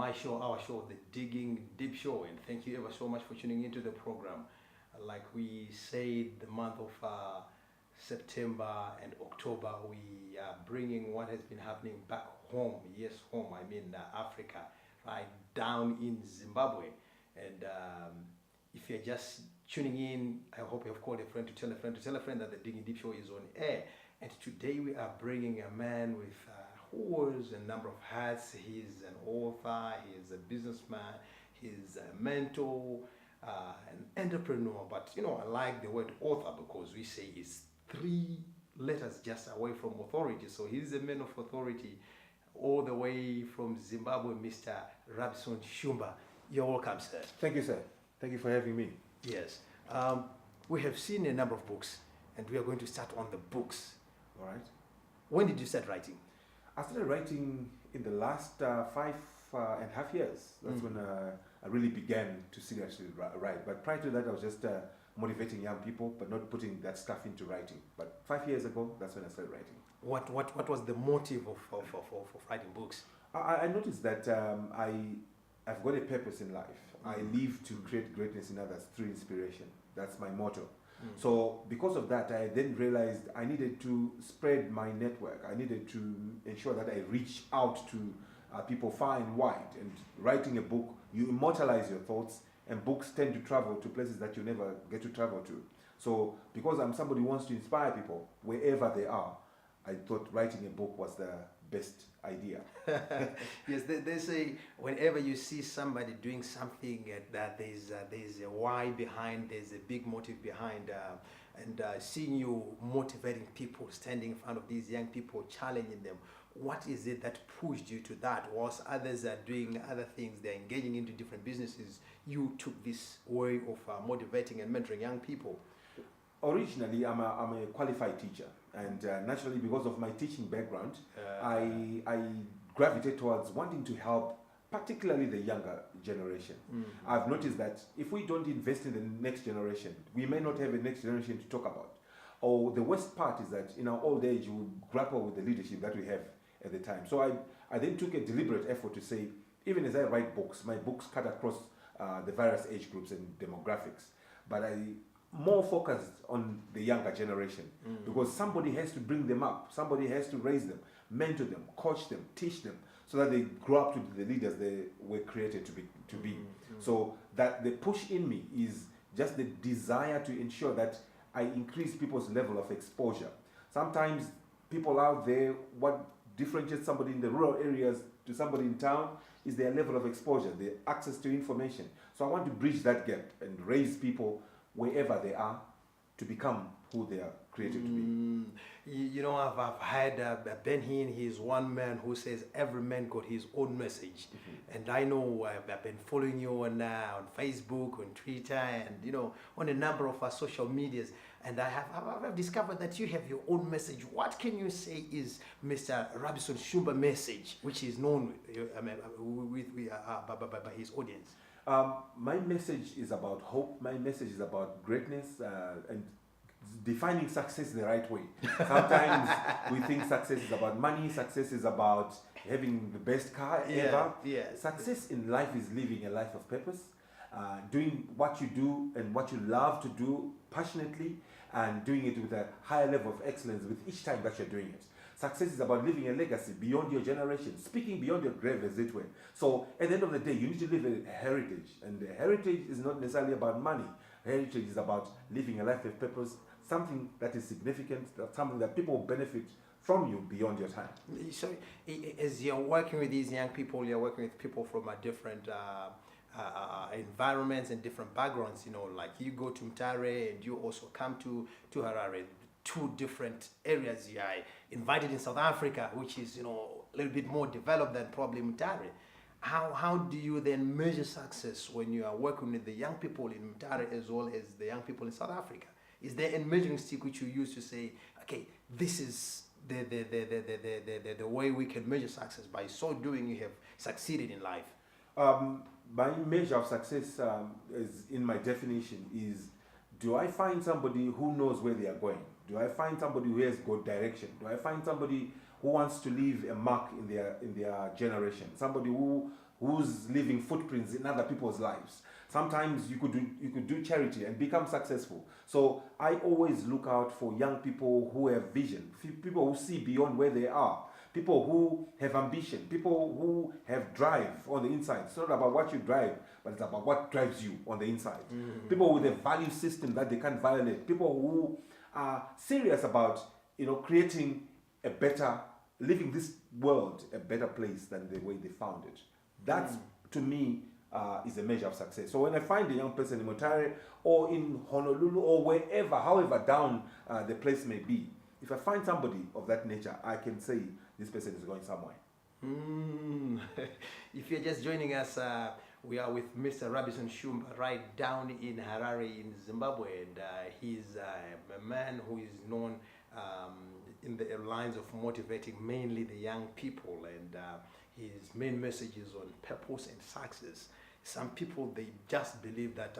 my show, our show, the Digging Deep Show, and thank you ever so much for tuning into the program. Like we said, the month of September and October, we are bringing what has been happening back home. Yes, home, I mean Africa, right down in Zimbabwe. And if you're just tuning in, I hope you have called a friend to tell a friend to tell a friend that the Digging Deep Show is on air. And today we are bringing a man with who wears a number of hats. He's an author, he's a businessman, he's a mentor, an entrepreneur. But you know, I like the word author because we say it's 3 letters just away from authority. So he's a man of authority all the way from Zimbabwe, Mr. Rabison Shumba. You're welcome, sir. Thank you, sir. Thank you for having me. Yes. We have seen a number of books, and we are going to start on the books. All right. When did you start writing? I started writing in the last 5.5 years. That's when I really began to seriously write. But prior to that, I was just motivating young people, but not putting that stuff into writing. But 5 years ago, that's when I started writing. What was the motive of writing books? I noticed that I've got a purpose in life. I live to create greatness in others through inspiration. That's my motto. So because of that, I then realized I needed to spread my network. I needed to ensure that I reach out to people far and wide. And writing a book, you immortalize your thoughts, and books tend to travel to places that you never get to travel to. So because I'm somebody who wants to inspire people wherever they are, I thought writing a book was the best idea. Yes, they say whenever you see somebody doing something that there's a why behind, there's a big motive behind, and seeing you motivating people, standing in front of these young people, challenging them. What is it that pushed you to that? Whilst others are doing other things, they're engaging into different businesses, you took this way of motivating and mentoring young people? Originally, I'm a qualified teacher, and naturally, because of my teaching background, I gravitate towards wanting to help, particularly the younger generation. I've noticed that if we don't invest in the next generation, we may not have a next generation to talk about. Or the worst part is that in our old age, we grapple with the leadership that we have at the time. So I then took a deliberate effort to say, even as I write books, my books cut across the various age groups and demographics, but I more focused on the younger generation, because somebody has to bring them up, somebody has to raise them, mentor them, coach them, teach them, so that they grow up to be the leaders they were created to be. So that the push in me is just the desire to ensure that I increase people's level of exposure. Sometimes people out there, what differentiates somebody in the rural areas to somebody in town is their level of exposure, their access to information. So I want to bridge that gap and raise people wherever they are to become who they are created to be. You know, I've had Ben Hinn. He's one man who says every man got his own message. And I know I've been following you on Facebook, on Twitter, and you know, on a number of social medias. And I've discovered that you have your own message. What can you say is Mr. Rabison Shumba message, which is known by his audience? My message is about hope. My message is about greatness and defining success the right way. Sometimes we think success is about money. Success is about having the best car ever. Success in life is living a life of purpose, doing what you do and what you love to do passionately, and doing it with a higher level of excellence with each time that you're doing it. Success is about leaving a legacy beyond your generation, speaking beyond your grave, as it were. So at the end of the day, you need to leave a heritage. And the heritage is not necessarily about money. Heritage is about living a life of purpose, something that is significant, something that people will benefit from you beyond your time. So as you're working with these young people, you're working with people from a different environments and different backgrounds, you know, like you go to Mtare and you also come to Harare. 2 different areas. You are invited in South Africa, which is, you know, a little bit more developed than probably Mtare. How do you then measure success when you are working with the young people in Mtare as well as the young people in South Africa? Is there a measuring stick which you use to say, okay, this is the way we can measure success? By so doing, you have succeeded in life. My measure of success, is in my definition, is, do I find somebody who knows where they are going? Do I find somebody who has good direction? Do I find somebody who wants to leave a mark in their generation? Somebody who who's leaving footprints in other people's lives. Sometimes you could do charity and become successful. So I always look out for young people who have vision, people who see beyond where they are, people who have ambition, people who have drive on the inside. It's not about what you drive, but it's about what drives you on the inside. People with a value system that they can't violate, people who are serious about creating a better, living this world a better place than the way they found it. That's to me is a measure of success. So when I find a young person in Mutare or in Honolulu or wherever, however down the place may be, if I find somebody of that nature, I can say this person is going somewhere. If you're just joining us, we are with Mr. Rabison Shumba right down in Harare in Zimbabwe, and he's a man who is known in the lines of motivating mainly the young people, and his main message is on purpose and success. Some people, they just believe that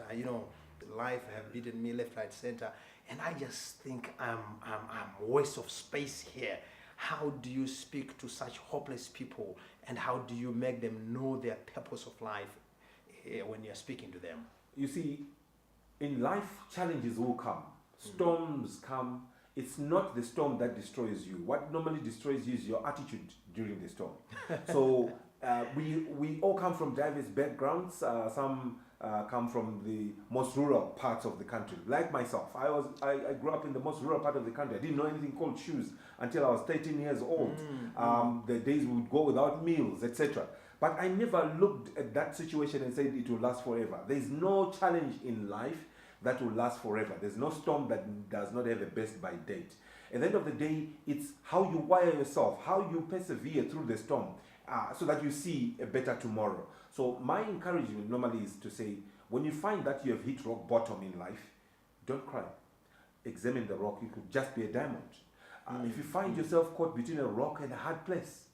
life have beaten me left, right, center, and I just think I'm waste of space here. How do you speak to such hopeless people, and how do you make them know their purpose of life when you're speaking to them? You see, in life, challenges will come, storms come. It's not the storm that destroys you. What normally destroys you is your attitude during the storm. So we all come from diverse backgrounds. Some come from the most rural parts of the country. Like myself, I grew up in the most rural part of the country. I didn't know anything called shoes until I was 13 years old. The days we would go without meals, etc. But I never looked at that situation and said it will last forever. There is no challenge in life that will last forever. There's no storm that does not have a best by date. At the end of the day, it's how you wire yourself, how you persevere through the storm so that you see a better tomorrow. So my encouragement normally is to say, when you find that you have hit rock bottom in life, don't cry. Examine the rock. It could just be a diamond. If you find yourself caught between a rock and a hard place,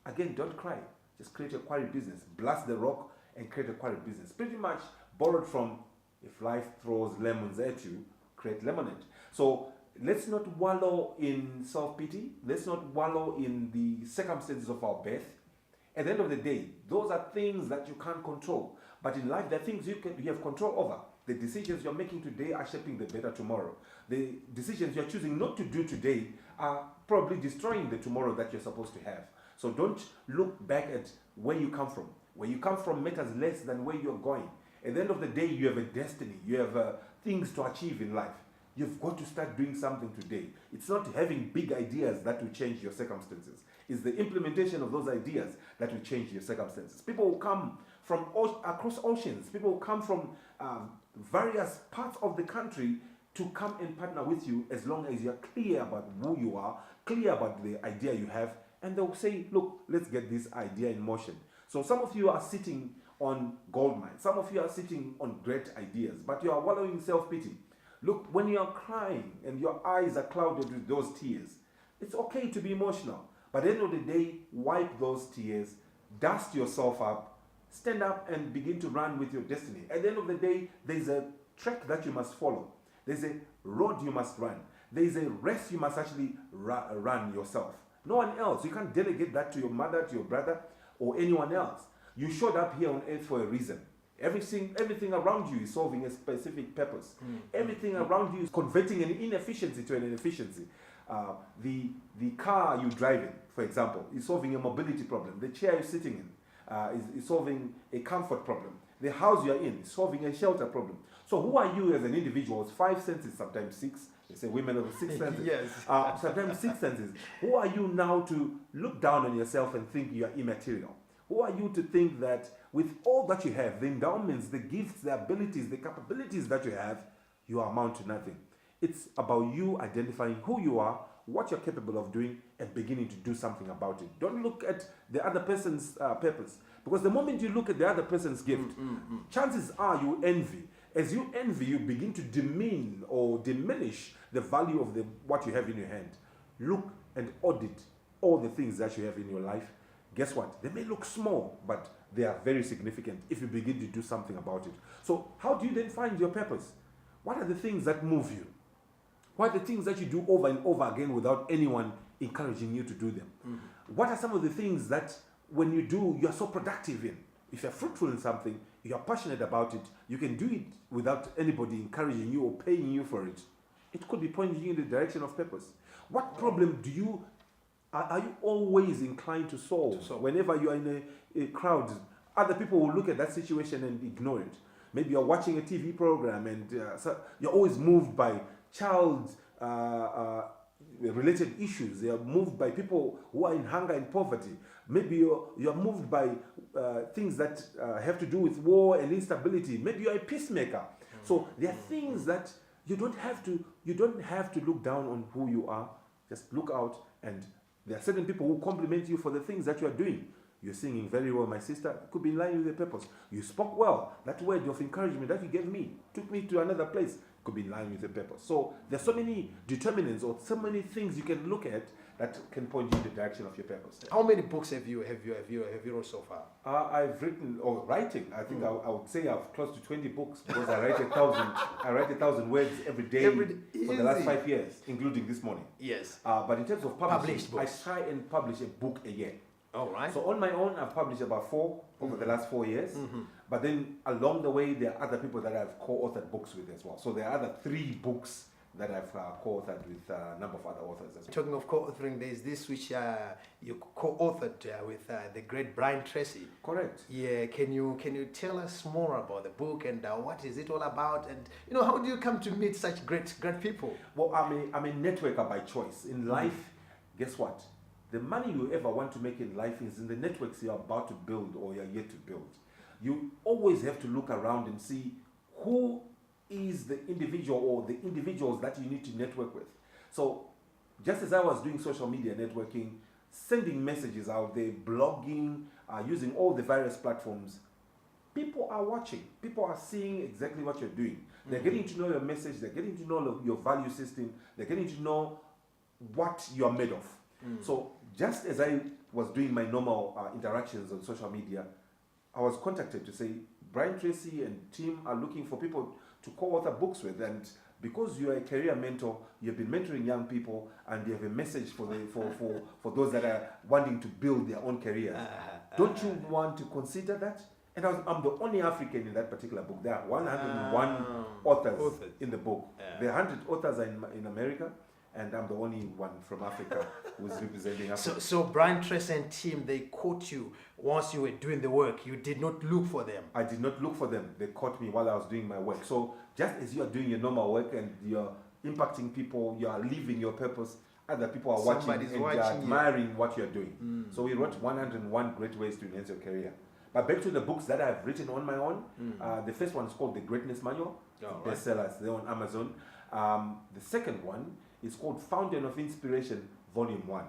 again, don't cry. Just create a quarry business. Blast the rock and create a quarry business. Pretty much borrowed from, if life throws lemons at you, create lemonade. So let's not wallow in self-pity. Let's not wallow in the circumstances of our birth. At the end of the day, those are things that you can't control. But in life, there are things you have control over. The decisions you're making today are shaping the better tomorrow. The decisions you're choosing not to do today are probably destroying the tomorrow that you're supposed to have. So don't look back at where you come from. Where you come from matters less than where you're going. At the end of the day, you have a destiny. You have things to achieve in life. You've got to start doing something today. It's not having big ideas that will change your circumstances. It's the implementation of those ideas that will change your circumstances. People will come from across oceans. People will come from various parts of the country to come and partner with you as long as you're clear about who you are, clear about the idea you have, and they'll say, look, let's get this idea in motion. So some of you are sitting on gold mines. Some of you are sitting on great ideas, but you are wallowing in self-pity. Look, when you are crying and your eyes are clouded with those tears, it's okay to be emotional. But at the end of the day, wipe those tears, dust yourself up, stand up and begin to run with your destiny. At the end of the day, there's a track that you must follow. There's a road you must run. There's a race you must actually run yourself. No one else. You can't delegate that to your mother, to your brother, or anyone else. You showed up here on earth for a reason. Everything around you is solving a specific purpose. Everything around you is converting an inefficiency to an efficiency. The car you're driving, for example, is solving a mobility problem. The chair you're sitting in is solving a comfort problem. The house you're in is solving a shelter problem. So who are you as an individual? It's 5 senses, sometimes 6. They say women have 6 senses. Yes. Sometimes 6 senses. Who are you now to look down on yourself and think you are immaterial? Who are you to think that with all that you have, the endowments, the gifts, the abilities, the capabilities that you have, you amount to nothing? It's about you identifying who you are, what you're capable of doing, and beginning to do something about it. Don't look at the other person's purpose. Because the moment you look at the other person's gift, chances are you envy. As you envy, you begin to demean or diminish the value of what you have in your hand. Look and audit all the things that you have in your life. Guess what? They may look small, but they are very significant if you begin to do something about it. So how do you then find your purpose? What are the things that move you? What are the things that you do over and over again without anyone encouraging you to do them? What are some of the things that when you do, you are so productive in. If you're fruitful in something, you are passionate about it, you can do it without anybody encouraging you or paying you for it. It could be pointing you in the direction of purpose. What problem do you, are you always inclined to solve? Whenever you are in a crowd, other people will look at that situation and ignore it. Maybe you're watching a TV program and so you're always moved by child related issues. You're moved by people who are in hunger and poverty. Maybe you're moved by things that have to do with war and instability. Maybe you're a peacemaker. So there are things that you don't have to look down on who you are. Just look out, and there are certain people who compliment you for the things that you are doing. You're singing very well, my sister. It could be in line with the purpose. You spoke well. That word of encouragement that you gave me took me to another place. It could be in line with the purpose. So there's so many determinants or so many things you can look at that can point you in the direction of your purpose. How many books have you wrote so far? I've written, or writing, I think I would say I've close to 20 books because I write 1,000 words every day for the last 5 years, including this morning. Yes. But in terms of publishing, I books. try and publish a book a year. All right. So on my own, I've published about 4 over the last 4 years. But then along the way, there are other people that I've co-authored books with as well. So there are other 3 books that I've co-authored with a number of other authors as well. Talking of co-authoring, there's this which you co-authored with the great Brian Tracy. Correct. Yeah, can you tell us more about the book and what is it all about? And how do you come to meet such great people? Well, I'm a networker by choice. In life, guess what? The money you ever want to make in life is in the networks you're about to build or you're yet to build. You always have to look around and see who is the individual or the individuals that you need to network with. So just as I was doing social media networking, sending messages out there, blogging, using all the various platforms, people are watching. People are seeing exactly what you're doing. They're getting to know your message. They're getting to know your value system. They're getting to know what you're made of. So just as I was doing my normal interactions on social media, I was contacted to say, Brian Tracy and team are looking for people to co-author books with, and because you are a career mentor, you've been mentoring young people, and you have a message for those that are wanting to build their own careers. Don't you want to consider that? And I'm the only African in that particular book. There are 101 authors in the book. There are 100 authors in America, and I'm the only one from Africa who's representing Africa. So Brian Tracy and team, they caught you once you were doing the work. You did not look for them. I did not look for them. They caught me while I was doing my work. So just as you are doing your normal work and you're impacting people, you are living your purpose, other people are watching and they are admiring what you're doing. So we wrote 101 great ways to enhance your career. But back to the books that I've written on my own. The first one is called The Greatness Manual. Bestsellers. They're on Amazon. The second one is called Fountain of Inspiration, Volume 1.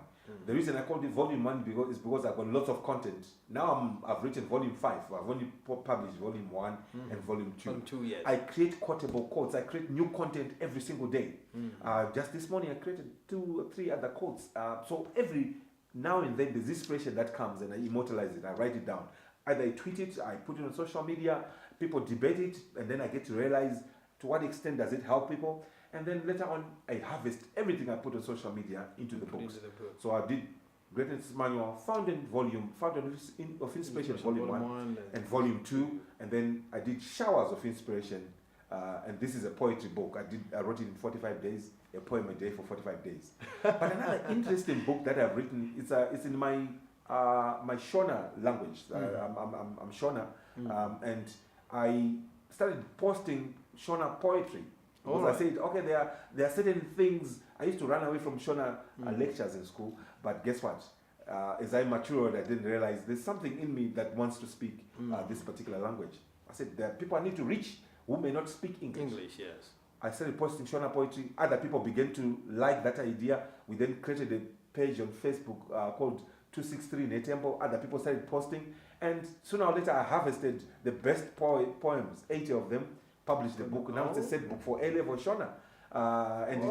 The reason I called it Volume 1 is because I've got lots of content. Now I've written Volume 5. I've only published Volume 1 and Volume 2. Volume 2, yes. I create quotable quotes. I create new content every single day. Just this morning I created 2 or 3 other quotes. So every now and then there's inspiration that comes and I immortalize it. I write it down. Either I tweet it, I put it on social media, people debate it, and then I get to realize to what extent does it help people. And then later on, I harvest everything I put on social media into the books. So I did Greatness Manual, Fountain of Inspiration, Volume 1 and Volume 2. And then I did Showers of Inspiration. And this is a poetry book. I wrote it in 45 days, a poem a day for 45 days. But another interesting book that I've written, it's in my Shona language. I'm Shona. And I started posting Shona poetry. Because I said, okay, there are certain things. I used to run away from Shona lectures in school, but guess what? As I matured, I didn't realize there's something in me that wants to speak this particular language. I said, there are people I need to reach who may not speak English. Yes. I started posting Shona poetry. Other people began to like that idea. We then created a page on Facebook called 263 Netembo. Other people started posting. And sooner or later, I harvested the best poems, 80 of them, published the book. Now it's a set book for A-level Shona. And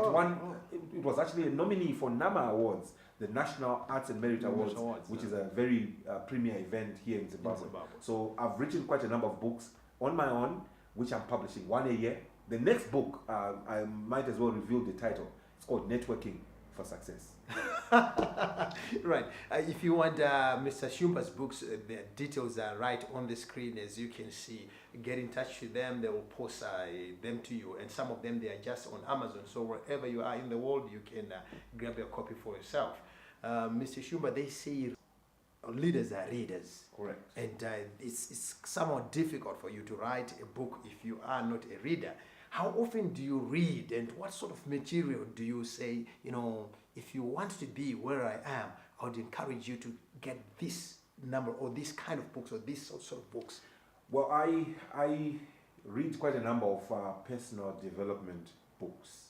it was actually a nominee for NAMA Awards, the National Arts and Merit Awards, which is a very premier event here in Zimbabwe. So I've written quite a number of books on my own, which I'm publishing 1 a year. The next book, I might as well reveal the title. It's called Networking, for success. Right. If you want Mr. Shumba's books, the details are right on the screen, as you can see. Get in touch with them. They will post them to you. And some of them, they are just on Amazon. So wherever you are in the world, you can grab a copy for yourself. Mr. Shumba, they say leaders are readers. Correct. And it's somewhat difficult for you to write a book if you are not a reader. How often do you read, and what sort of material do you say, if you want to be where I am, I would encourage you to get this number or this kind of books or this sort of books? Well, I read quite a number of personal development books.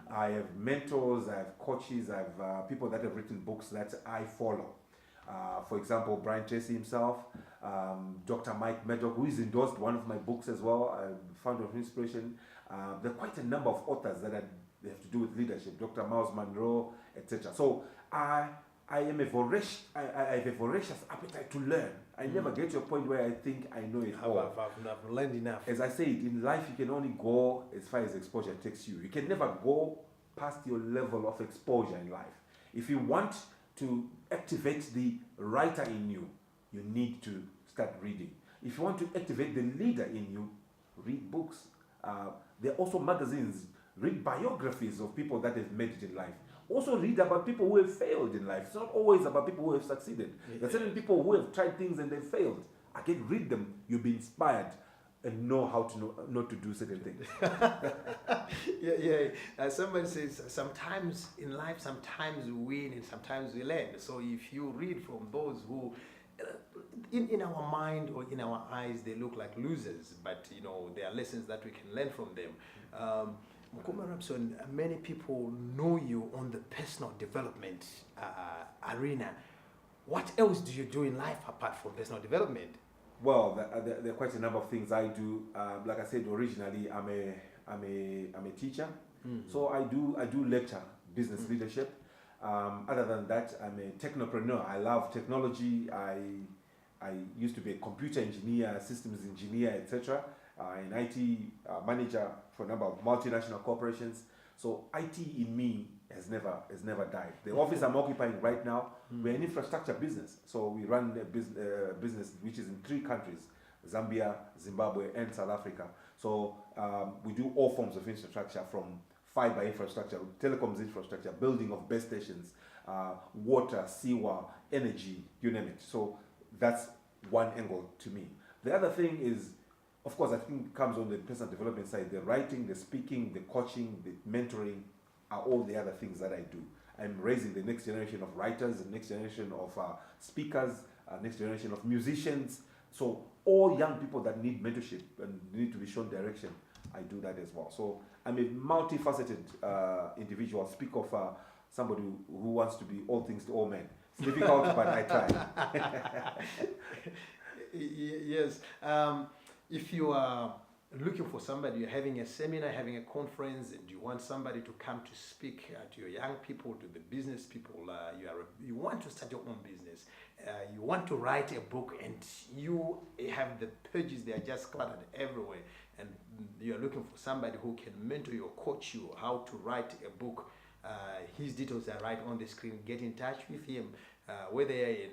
I have mentors, I have coaches, I have people that have written books that I follow. For example, Brian Tracy himself, Dr. Mike Meddock, who has endorsed one of my books as well, Founder of Inspiration. There are quite a number of authors that they have to do with leadership, Dr. Miles Monroe, etc. So I have a voracious appetite to learn. I never get to a point where I think I know it all. I've learned enough. As I said, in life you can only go as far as exposure takes you. You can never go past your level of exposure in life. If you want to activate the writer in you, you need to start reading. If you want to activate the leader in you, read books. There are also magazines. Read biographies of people that have made it in life. Also read about people who have failed in life. It's not always about people who have succeeded. There are certain people who have tried things and they failed. Again, read them. You'll be inspired and know how to not to do certain things. Somebody says sometimes in life, sometimes we win and sometimes we learn. So if you read from those who, in our mind or in our eyes, they look like losers, but there are lessons that we can learn from them. Rabison, many people know you on the personal development arena. What else do you do in life apart from personal development? Well, there are quite a number of things I do. Like I said originally, I'm a teacher, so I do lecture business leadership. Other than that, I'm a technopreneur. I love technology. I used to be a computer engineer, systems engineer, etc. An IT manager for a number of multinational corporations. So IT in me has never died. The office I'm occupying right now, we're an infrastructure business. So we run a business which is in 3 countries: Zambia, Zimbabwe, and South Africa. So we do all forms of infrastructure, from fiber infrastructure, telecoms infrastructure, building of base stations, water, sewer, energy, you name it. So that's one angle to me. The other thing is, of course, I think comes on the personal development side. The writing, the speaking, the coaching, the mentoring are all the other things that I do. I'm raising the next generation of writers, the next generation of speakers, next generation of musicians. So all young people that need mentorship and need to be shown direction, I do that as well. So I'm a multifaceted individual. I speak of somebody who wants to be all things to all men. It's difficult, but I try. Yes. If you are looking for somebody, you're having a seminar, having a conference, and you want somebody to come to speak to your young people, to the business people, you want to start your own business, you want to write a book, and you have the pages, they are just cluttered everywhere, and you're looking for somebody who can mentor you or coach you how to write a book. His details are right on the screen. Get in touch with him, whether you're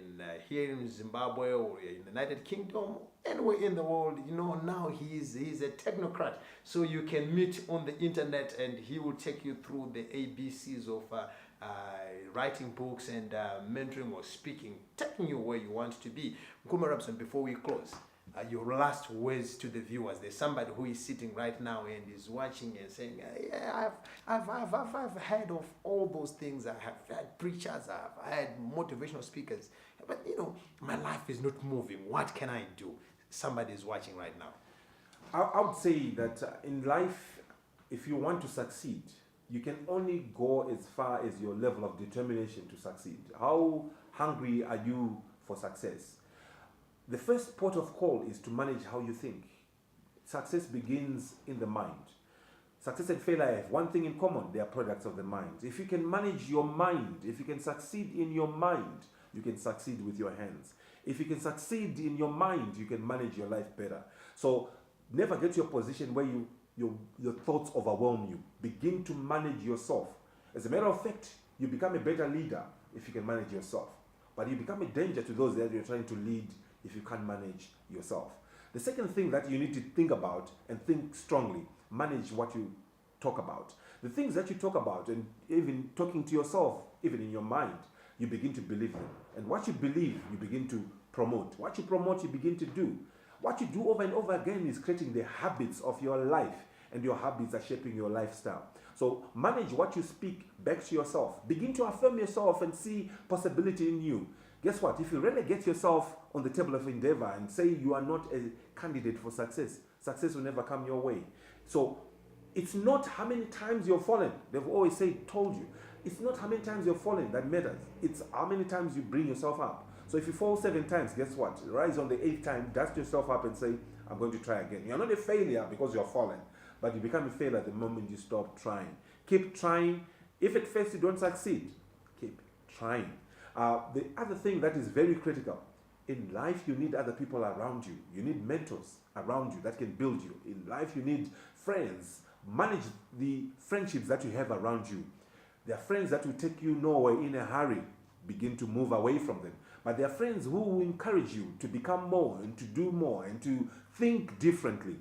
here in Zimbabwe or in the United Kingdom, anywhere in the world. Now he's a technocrat, so you can meet on the internet and he will take you through the ABCs of writing books and mentoring or speaking, taking you where you want to be. Rabison, before we close, your last words to the viewers. There's somebody who is sitting right now and is watching and saying, yeah, I've heard of all those things. I have had preachers, I've had motivational speakers, but my life is not moving. What can I do? Somebody is watching right now. I would say that in life, if you want to succeed, you can only go as far as your level of determination to succeed. How hungry are you for success? The first port of call is to manage how you think. Success begins in the mind. Success and failure have one thing in common: they are products of the mind. If you can manage your mind, if you can succeed in your mind, you can succeed with your hands. If you can succeed in your mind, you can manage your life better. So never get to a position where your thoughts overwhelm you. Begin to manage yourself. As a matter of fact, You become a better leader if you can manage yourself. But you become a danger to those that you're trying to lead if you can't manage yourself. The second thing that you need to think about and think strongly, manage what you talk about. The things that you talk about, and even talking to yourself, even in your mind, you begin to believe them. And what you believe, you begin to promote. What you promote, you begin to do. What you do over and over again is creating the habits of your life, and your habits are shaping your lifestyle. So manage what you speak back to yourself. Begin to affirm yourself and see possibility in you. Guess what? If you relegate yourself on the table of endeavor and say you are not a candidate for success, success will never come your way. So it's not how many times you've fallen. They've always told you. It's not how many times you've fallen that matters. It's how many times you bring yourself up. So if you fall 7 times, guess what? Rise on the 8th time, dust yourself up and say, I'm going to try again. You're not a failure because you're fallen, but you become a failure the moment you stop trying. Keep trying. If at first you don't succeed, keep trying. The other thing that is very critical, in life you need other people around you. You need mentors around you that can build you. In life you need friends. Manage the friendships that you have around you. There are friends that will take you nowhere in a hurry. Begin to move away from them. But there are friends who will encourage you to become more and to do more and to think differently.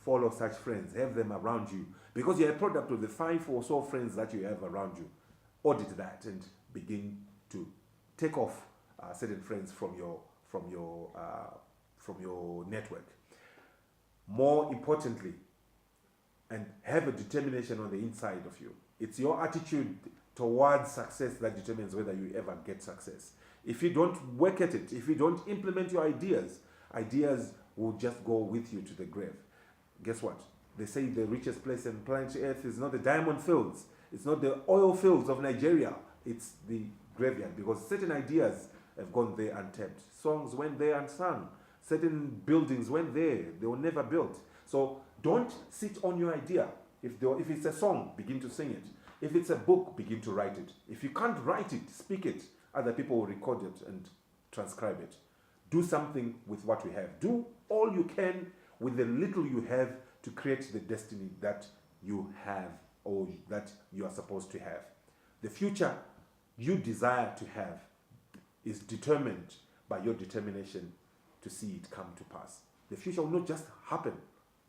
Follow such friends. Have them around you. Because you're a product of the 5 or so friends that you have around you. Audit that and begin to take off certain friends from your network. More importantly, and have a determination on the inside of you. It's your attitude towards success that determines whether you ever get success. If you don't work at it, if you don't implement your ideas will just go with you to the grave. Guess what? They say the richest place on planet Earth is not the diamond fields. It's not the oil fields of Nigeria. It's the graveyard, because certain ideas have gone there untapped. Songs went there unsung. Certain buildings went there. They were never built. So don't sit on your idea. If it's a song, begin to sing it. If it's a book, begin to write it. If you can't write it, speak it. Other people will record it and transcribe it. Do something with what we have. Do all you can with the little you have to create the destiny that you have or that you are supposed to have. The future you desire to have is determined by your determination to see it come to pass. The future will not just happen.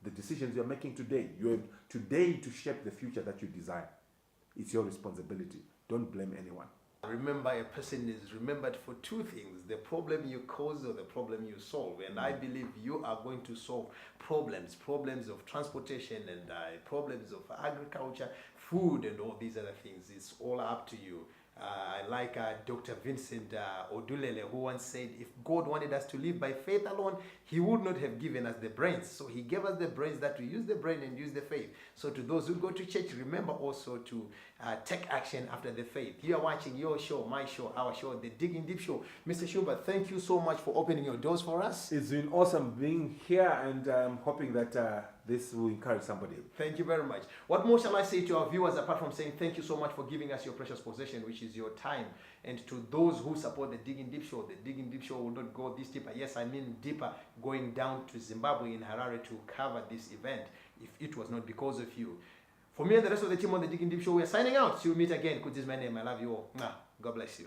The decisions you're making today, you have today to shape the future that you desire. It's your responsibility. Don't blame anyone. Remember, a person is remembered for 2 things: the problem you cause or the problem you solve. And I believe you are going to solve problems of transportation and problems of agriculture, food, and all these other things. It's all up to you. I like Dr. Vincent Odulele, who once said, if God wanted us to live by faith alone, he would not have given us the brains. So he gave us the brains that we use the brain and use the faith. So to those who go to church, remember also to take action after the faith. You are watching your show, my show, our show, The Digging Deep Show. Mr. Shumba, thank you so much for opening your doors for us. It's been awesome being here, and I'm hoping that this will encourage somebody. Thank you very much. What more shall I say to our viewers apart from saying thank you so much for giving us your precious possession, which is your time. And to those who support The Digging Deep Show, The Digging Deep Show will not go this deeper. Yes, I mean deeper, going down to Zimbabwe in Harare to cover this event if it was not because of you. For me and the rest of the team on The Digging Deep Show, we are signing out. Till we meet again. Good is my name. I love you all. God bless you.